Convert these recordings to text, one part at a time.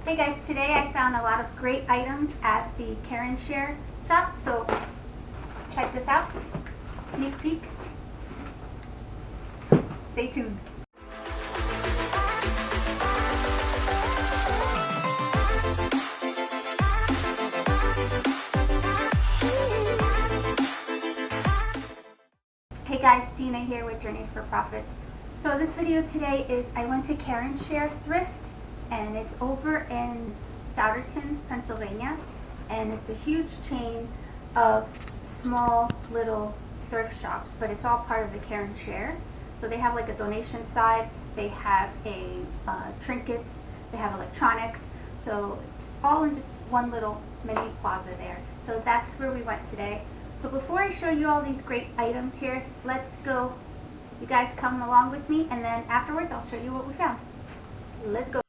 Hey guys, today I found a lot of great items at the Karen Share shop, so check this out. Sneak peek. Stay tuned. Hey guys, Dina here with Journey for Profits. So this video today is I went to Karen Share Thrift, and it's over in Souderton, Pennsylvania, and it's a huge chain of small little thrift shops, but it's all part of the Karen Share. So they have like a donation side, they have trinkets, they have electronics, so it's all in just one little mini plaza there. So that's where we went today. So before I show you all these great items here, let's go. You guys come along with me, and then afterwards I'll show you what we found. Let's go.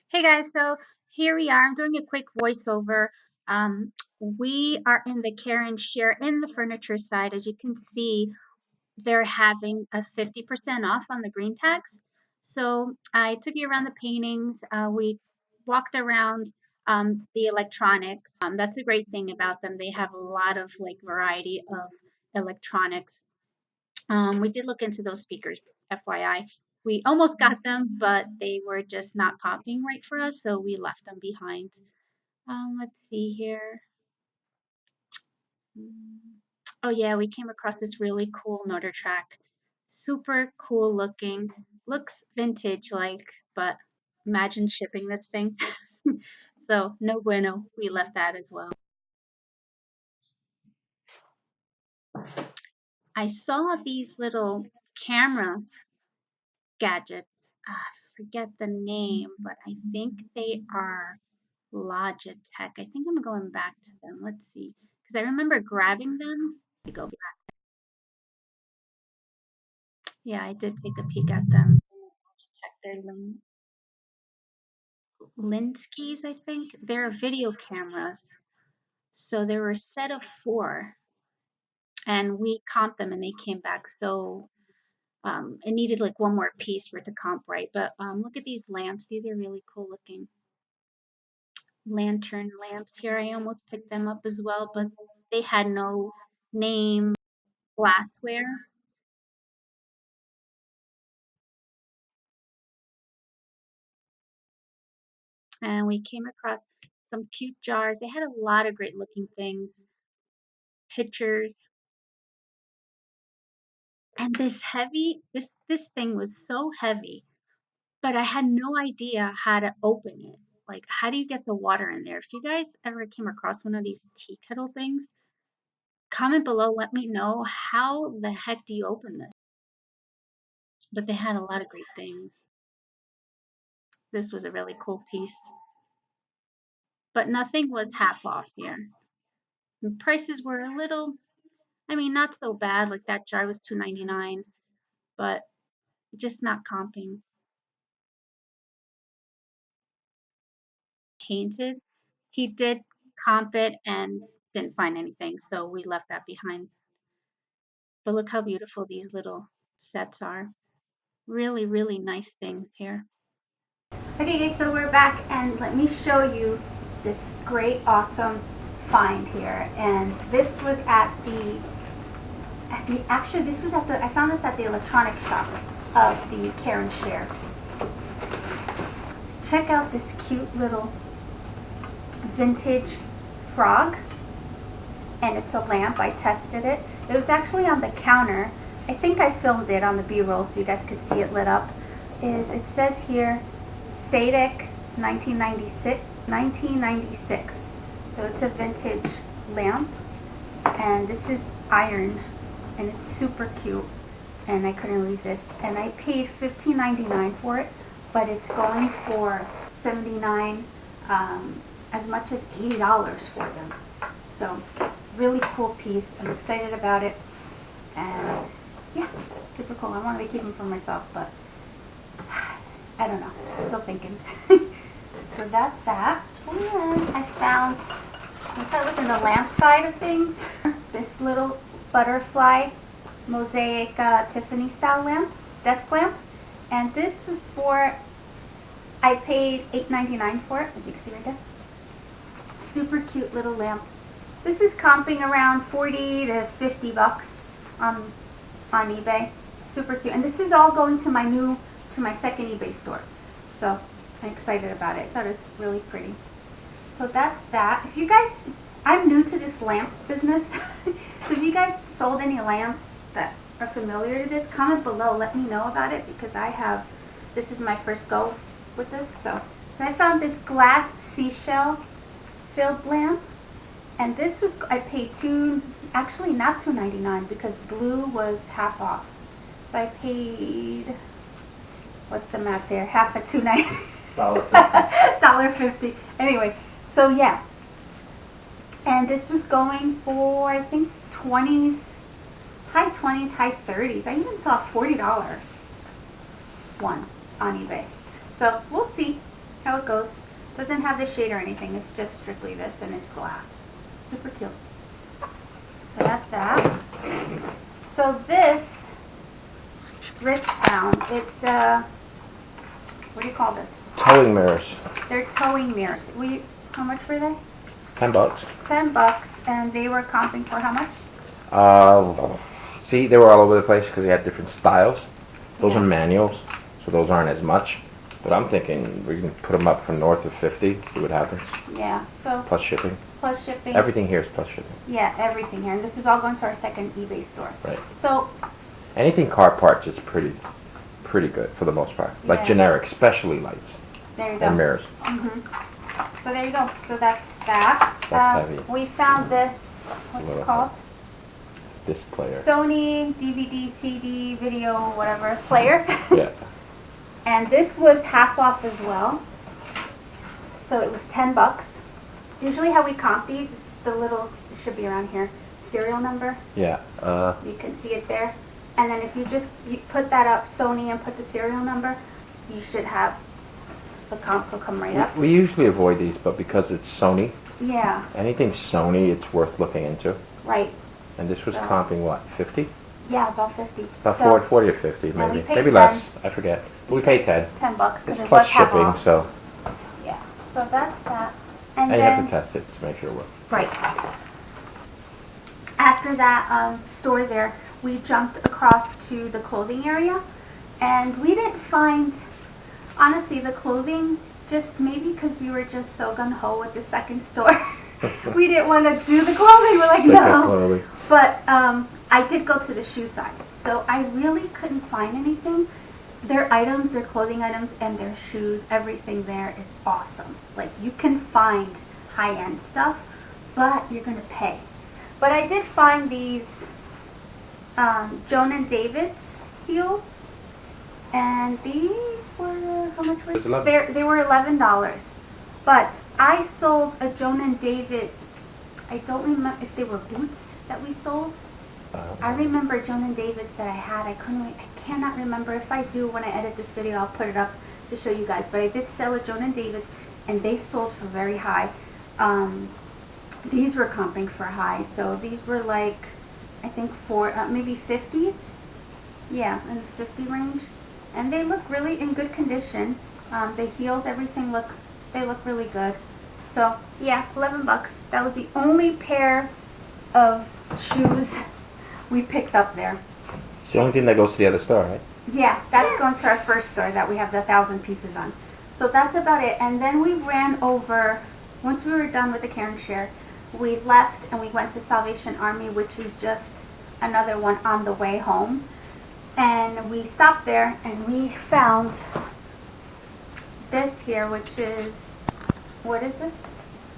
Hey guys, so here we are. I'm doing a quick voiceover. We are in the Karen Share in the furniture side. As you can see, they're having a 50% off on the green tags. So I took you around the paintings. We walked around the electronics. That's the great thing about them. They have a lot of like variety of electronics. We did look into those speakers, FYI. We almost got them, but they were just not popping right for us, so we left them behind. Let's see here. Oh yeah, we came across this really cool NordicTrack. Super cool looking. Looks vintage like, but imagine shipping this thing. So no bueno, we left that as well. I saw these little camera gadgets. I forget the name, but I think they are Logitech. I think I'm going back to them. Let's see. Because I remember grabbing them. Let me go back. Yeah, I did take a peek at them. Logitech, they're Linskys, I think. They're video cameras. So they were a set of 4, and we comped them and they came back. So it needed like one more piece for it to comp right. But look at these lamps. These are really cool looking lantern lamps here. I almost picked them up as well, but they had no name glassware. And we came across some cute jars. They had a lot of great looking things, pictures. And this thing was so heavy, but I had no idea how to open it. Like, how do you get the water in there? If you guys ever came across one of these tea kettle things, comment below, let me know how the heck do you open this? But they had a lot of great things. This was a really cool piece, but nothing was half off here. The prices were a little, I mean, not so bad. Like that jar was $2.99, but just not comping. Painted. He did comp it and didn't find anything, so we left that behind. But look how beautiful these little sets are. Really, really nice things here. Okay guys, so we're back, and let me show you this great, awesome find here. And this was actually this was at the, I found this at the electronics shop of the Karen Share. Check out this cute little vintage frog, and it's a lamp. I tested it. It was actually on the counter. I think I filmed it on the B-roll so you guys could see it lit up. It says here Sadek 1996. So it's a vintage lamp, and this is iron, and it's super cute, and I couldn't resist. And I paid $15.99 for it, but it's going for $79, as much as $80 for them. So really cool piece. I'm excited about it, and yeah, super cool. I wanted to keep them for myself, but I don't know. Still thinking. So that's that. And I found, since I was in the lamp side of things, this little butterfly mosaic Tiffany style lamp, desk lamp. And this was for I paid $8.99 for it, as you can see right there. Super cute little lamp. This is comping around 40 to 50 bucks on eBay. Super cute. And this is all going to my second eBay store. So I'm excited about it. I thought it was really pretty. So that's that. If you guys, I'm new to this lamp business. So if you guys sold any lamps that are familiar to this, comment below. Let me know about it because this is my first go with this. So I found this glass seashell filled lamp. And this was, I paid actually not $2.99 because blue was half off. So I paid, what's the math there? Half of $2.99. $1.50. Anyway, so yeah. And this was going for, I think, 20s, high 20s, high 30s. I even saw a $40 one on eBay. So we'll see how it goes. Doesn't have the shade or anything. It's just strictly this and it's glass. Super cute. So that's that. So this Rich found, it's what do you call this? Towing mirrors. They're towing mirrors. How much were they? $10. $10, and they were comping for how much? See, they were all over the place because they had different styles. Those Yeah. are manuals, so those aren't as much. But I'm thinking we can put them up for north of 50, see what happens. Yeah, so Plus shipping. plus shipping. Everything here is plus shipping. Yeah, everything here. And this is all going to our second eBay store. Right. So, Anything car parts is pretty good for the most part. Like Yeah. generic, especially lights there you go. and mirrors. So there you go. So that's that. That's heavy. We found this, what's Little it called? This player. Sony DVD, CD, video, whatever, player. Yeah. And this was half off as well. So it was $10. Usually how we comp these is the little, it should be around here, serial number. Yeah. You can see it there. And then if you put that up, Sony, and put the serial number, you should have, the comps will come right up. We usually avoid these, but because it's Sony, Yeah, anything Sony, it's worth looking into. right. And this was So- comping what, 50? Yeah, about 50. About So, 40 or 50, Yeah, we maybe. paid Maybe 10. less. I forget. But we paid 10. $10 because It's it plus was half shipping, off. so Yeah, so that's that. And and you then, have to test it to make sure it works. right. After that store there, we jumped across to the clothing area, and we didn't find, honestly, the clothing, just maybe because we were just so gung-ho with the second store. We didn't want to do the clothing. We're like, Sick of no. clothing. But I did go to the shoe side, so I really couldn't find anything. Their items, their clothing items, and their shoes, everything there is awesome. Like, you can find high-end stuff, but you're going to pay. But I did find these Joan and David's heels, and these were, how much were It was 11. they were $11. But I sold a Joan and David, I don't remember if they were boots that we sold. I remember Joan and David's that I had. I cannot remember. If I do, when I edit this video, I'll put it up to show you guys. But I did sell a Joan and David's, and they sold for very high. These were comping for high, so these were like, I think maybe 50s. Yeah, in the 50 range. And they look really in good condition. The heels, everything they look really good. So yeah, $11. That was the only pair of shoes we picked up there. It's the only thing that goes to the other store, right? Yeah, that's going to our first store that we have the 1,000 pieces on. So that's about it. And then we ran over, once we were done with the Karen Share, we left and we went to Salvation Army, which is just another one on the way home. And we stopped there and we found this here, which is, what is this?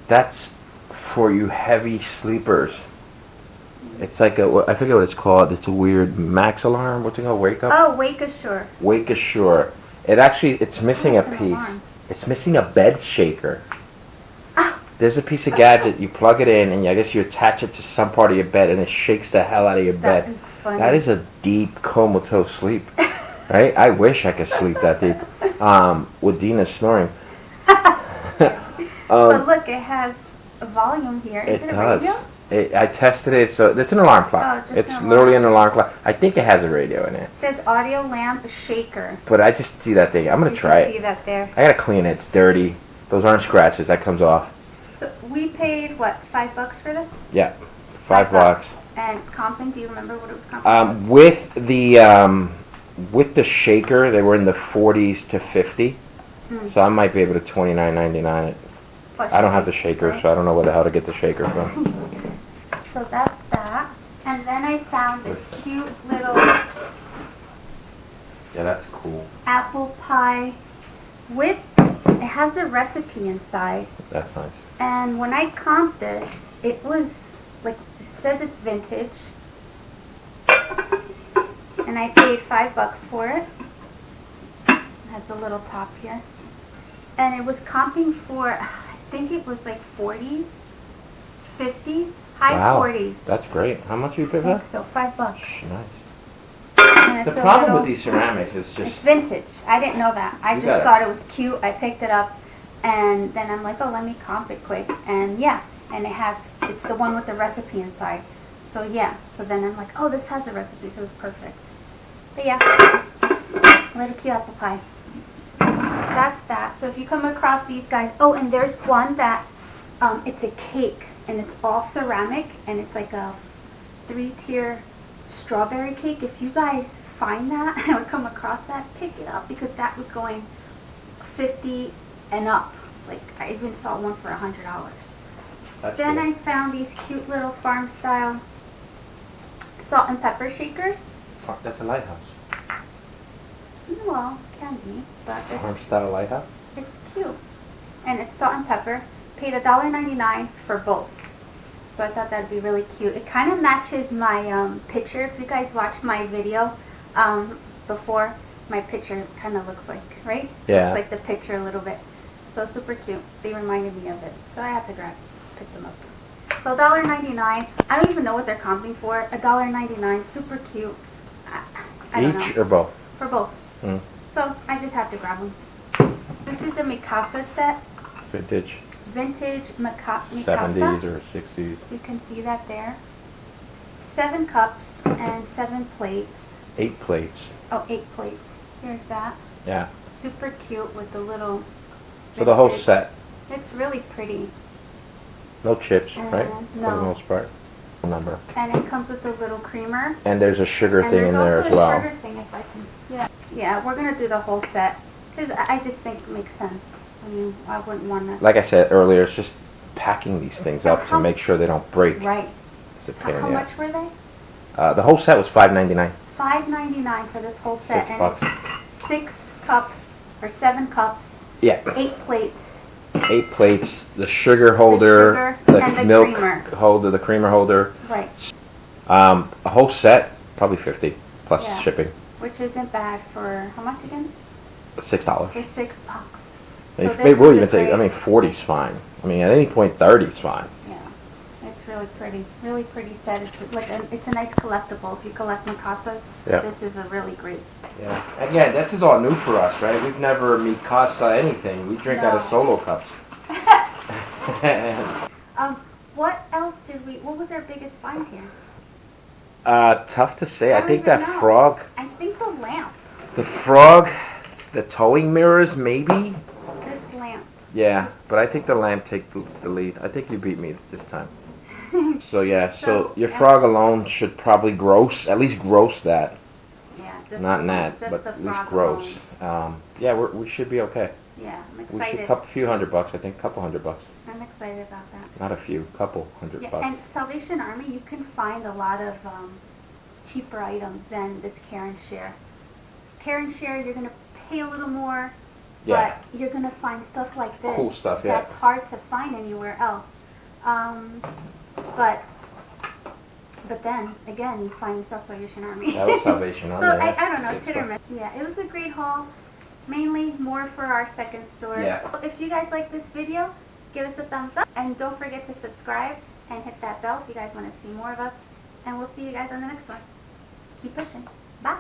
That's for you heavy sleepers. It's like I forget what it's called. It's a weird max alarm. What's it called? Wake up? Oh, Wake Assure. Wake Assure. It's missing a That's an piece. alarm. It's missing a bed shaker. Ah. There's a piece of gadget, you plug it in, and I guess you attach it to some part of your bed, and it shakes the hell out of your That bed. is funny. That is a deep comatose sleep, right? I wish I could sleep that deep. With Dina snoring. But look, it has a volume here. Is it a does. radio? I tested it, so it's an alarm Oh, clock. just It's an literally alarm. an alarm clock. I think it has a radio in it, It says audio lamp shaker. but I just see that thing. I'm gonna You try can see it. that there. I gotta clean it. It's dirty. Those aren't scratches. That comes off. So we paid what, $5 for this? Yeah, $5. And comping, do you remember what it was comping? With the shaker, they were in the 40s to 50. Mm. So I might be able to $29.99 it. Plus I don't have the shipping, shaker, right? so I don't know where the hell to get the shaker from. So that's that. And then I found this cute little Yeah, that's cool. apple pie with, it has the recipe inside. That's nice. And when I comped this, it was like, it says it's vintage. And I paid $5 for it. It has a little top here. And it was comping for, I think it was like 40s, 50s, high Wow, 40s. that's great. How much you pay I for think that? so, $5. Nice. And The it's a problem little- with these ceramics is It's just vintage. I didn't know that. I You just gotta- thought it was cute. I picked it up, and then I'm like, oh, let me comp it quick. And yeah, and it's the one with the recipe inside. So yeah, so then I'm like, oh, this has the recipe, so it's perfect. But yeah, little cute apple pie. That's that. So if you come across these guys, oh, and there's one that, it's a cake, and it's all ceramic, and it's like a 3-tier strawberry cake. If you guys find that or come across that, pick it up, because that was going 50 and up. Like, I even saw one for $100. that's Then cool. I found these cute little farm style salt and pepper shakers. That's a lighthouse. Well, can be, but Farm style lighthouse? it's cute. And it's salt and pepper. Paid $1.99 for both. So I thought that'd be really cute. It kind of matches my picture. If you guys watched my video before, my picture kind of looks like, right? Yeah. It's like the picture a little bit. So super cute. They reminded me of it. So I had to pick them up. So $1.99. I don't even know what they're comping for. $1.99. Super cute. I don't Each know. or both? For both. Mm. So I just have to grab them. This is the Mikasa set. Vintage. Vintage Mikasa. 70s or 60s. You can see that there. 7 cups and 7 plates. 8 plates. Oh, 8 plates. Here's that. Yeah. Super cute with the little. So the whole vintage. set. It's really pretty. No chips, right? For no. the most part. Number. And it comes with a little creamer. And there's a sugar And thing there's in there also as a well. sugar thing if I can. Yeah. Yeah, we're going to do the whole set. Because I just think it makes sense. I mean, I wouldn't want to. Like I said earlier, it's just packing these things up to How- make sure they don't break. Right. It's a pain How in the much were they? ass. The whole set was $5.99. $5.99 for this whole set. $6. And it's 6 cups or 7 cups, Yeah. 8 plates. 8 plates, the sugar holder, sugar, and the milk creamer. holder, the creamer holder. Right. A whole set, probably 50 plus Yeah. shipping. Which isn't bad for how much again? $6. For $6. They, So they this will is a even take. I great- mean, 40's fine. I mean, at any point, 30's fine. Yeah, it's really pretty set. It's like it's a nice collectible. If you collect Mikasas, Yeah. this is a really great. Yeah. Again, this is all new for us, right? We've never Mikasa anything. We drink out of No. Solo cups. What else did we? What was our biggest find here? Tough to say. I don't think even that know. frog, I think the lamp. the frog, the towing mirrors, maybe. This lamp. Yeah, but I think the lamp takes the lead. I think you beat me this time. So yeah, so your yeah. frog alone should probably at least gross that. Yeah, just Not the, net, just but the at least frog gross. alone. Yeah, we should be okay. Yeah, I'm We excited. should couple few $100, I think, couple $100. I'm excited about that. Not a few, couple $100. Yeah, and Salvation Army, you can find a lot of cheaper items than this Care & Share. Care & Share, you're going to pay a little more, Yeah. but you're going to find stuff like this. Cool stuff, yeah. That's hard to find anywhere else. But then, again, you find stuff Salvation Army. That was Salvation Army. So, yeah. I don't know, it's Six hit or bucks. miss. Yeah, it was a great haul. Mainly more for our second store. Yeah. If you guys like this video, give us a thumbs up. And don't forget to subscribe and hit that bell if you guys want to see more of us. And we'll see you guys on the next one. Keep pushing. Bye.